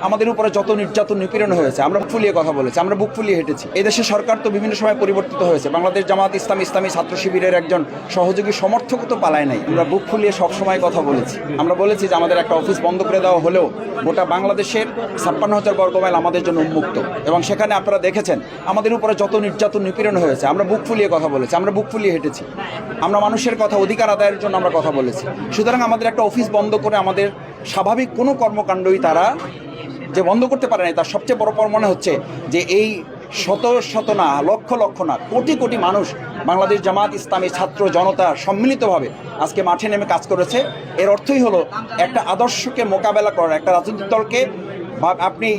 আমাদের উপরে যত নির্যাতন নিপীড়ন হয়েছে আমরা বুক ফুলিয়ে কথা বলেছি, আমরা বুক ফুলিয়ে হেঁটেছি। এই দেশের সরকার তো বিভিন্ন সময় পরিবর্তিত হয়েছে। বাংলাদেশ জামাত ইসলামী ছাত্র শিবিরের একজন সহযোগী সমর্থক তো পালায় নাই। আমরা বুক ফুলিয়ে সবসময় কথা বলেছি। আমরা বলেছি যে আমাদের একটা অফিস বন্ধ করে দেওয়া হলেও গোটা বাংলাদেশের 56,000 বর্গ মাইল আমাদের জন্য উন্মুক্ত, এবং সেখানে আপনারা দেখেছেন আমাদের উপরে যত নির্যাতন নিপীড়ন হয়েছে আমরা বুক ফুলিয়ে কথা বলেছি, আমরা বুক ফুলিয়ে হেঁটেছি। আমরা মানুষের কথা, অধিকার আদায়ের জন্য আমরা কথা বলেছি। সুতরাং আমাদের একটা অফিস বন্ধ করে আমাদের স্বাভাবিক কোনো কর্মকাণ্ডই তারা যে বন্ধ করতে পারে না, তার সবচেয়ে বড় মনে হচ্ছে যে এই শত না, লক্ষ না, কোটি কোটি মানুষ বাংলাদেশ জামাত ইসলামী ছাত্র জনতা সম্মিলিতভাবে আজকে মাঠে নেমে কাজ করেছে। এর অর্থই হলো একটা আদর্শকে মোকাবেলা করার, একটা রাজনৈতিক দলকে আপনি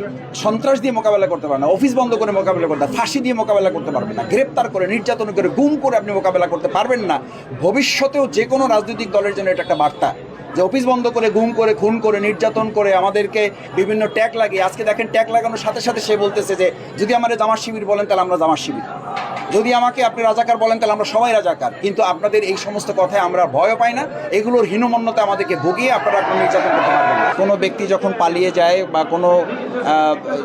সন্ত্রাস দিয়ে মোকাবেলা করতে পারেন না, অফিস বন্ধ করে মোকাবেলা করতে, ফাঁসি দিয়ে মোকাবেলা করতে পারবেন না, গ্রেপ্তার করে, নির্যাতন করে, গুম করে আপনি মোকাবেলা করতে পারবেন না। ভবিষ্যতেও যে কোনো রাজনৈতিক দলের জন্য এটা একটা বার্তা যে অফিস বন্ধ করে, গুম করে, খুন করে, নির্যাতন করে আমাদেরকে বিভিন্ন ট্যাগ লাগিয়ে, আজকে দেখেন ট্যাগ লাগানোর সাথে সাথে সে বলতেছে যে যদি আমার জামাত শিবির বলেন তাহলে আমরা জামাত শিবির, যদি আমাকে আপনি রাজাকার বলেন তাহলে আমরা সবাই রাজাকার। কিন্তু আপনাদের এই সমস্ত কথায় আমরা ভয় পাই না, এগুলোর হীনমন্যতা আমাদেরকে ভুগিয়ে আপনারা কোনো নির্যাতন করতে পারবেন না। কোনো ব্যক্তি যখন পালিয়ে যায় বা কোনো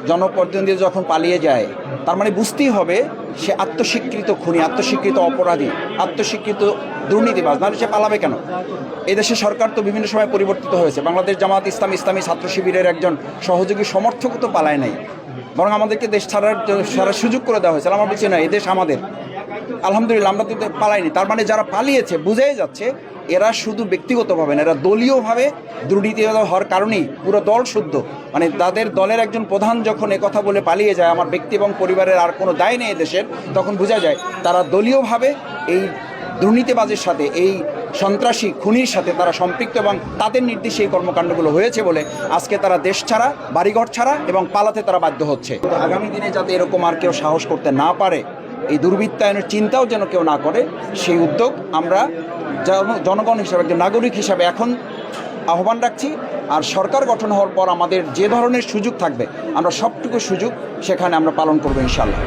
জনপ্রতিনিধি যখন পালিয়ে যায়, তার মানে বুঝতেই হবে সে আত্মস্বীকৃত খুনি, আত্মস্বীকৃত অপরাধী, আত্মস্বীকৃত দুর্নীতিবাজ, নাহলে সে পালাবে কেন? এই দেশের সরকার তো বিভিন্ন সময় পরিবর্তিত হয়েছে। বাংলাদেশ জামাত ইসলামী ছাত্র শিবিরের একজন সহযোগী সমর্থক তো পালায় নাই, বরং আমাদেরকে দেশ ছাড়ার সুযোগ করে দেওয়া হয়েছে। আমরা বলছি না, এই দেশ আমাদের, আলহামদুলিল্লাহ আমরা তো পালাইনি। তার মানে যারা পালিয়েছে বোঝাই যাচ্ছে এরা শুধু ব্যক্তিগতভাবে না, এরা দলীয়ভাবে দুর্নীতি হওয়ার কারণেই পুরো দল শুদ্ধ। মানে তাদের দলের একজন প্রধান যখন কথা বলে পালিয়ে যায়, আমার ব্যক্তি এবং পরিবারের আর কোনো দায় নেই দেশের, তখন বোঝা যায় তারা দলীয়ভাবে এই দুর্নীতিবাজের সাথে, এই সন্ত্রাসী খুনির সাথে তারা সম্পৃক্ত, এবং তাদের নির্দেশে এই কর্মকাণ্ডগুলো হয়েছে বলে আজকে তারা দেশ ছাড়া, বাড়িঘর ছাড়া এবং পালাতে তারা বাধ্য হচ্ছে। তো আগামী দিনে যাতে এরকম আর কেউ সাহস করতে না পারে, এই দুর্বৃত্তায়নের চিন্তাও যেন কেউ না করে, সেই উদ্যোগ আমরা জনগণ হিসাবে, একজন নাগরিক হিসাবে এখন আহ্বান রাখছি। আর সরকার গঠন হওয়ার পর আমাদের যে ধরনের সুযোগ থাকবে, আমরা সবটুকু সুযোগ সেখানে আমরা পালন করবো ইনশাআল্লাহ।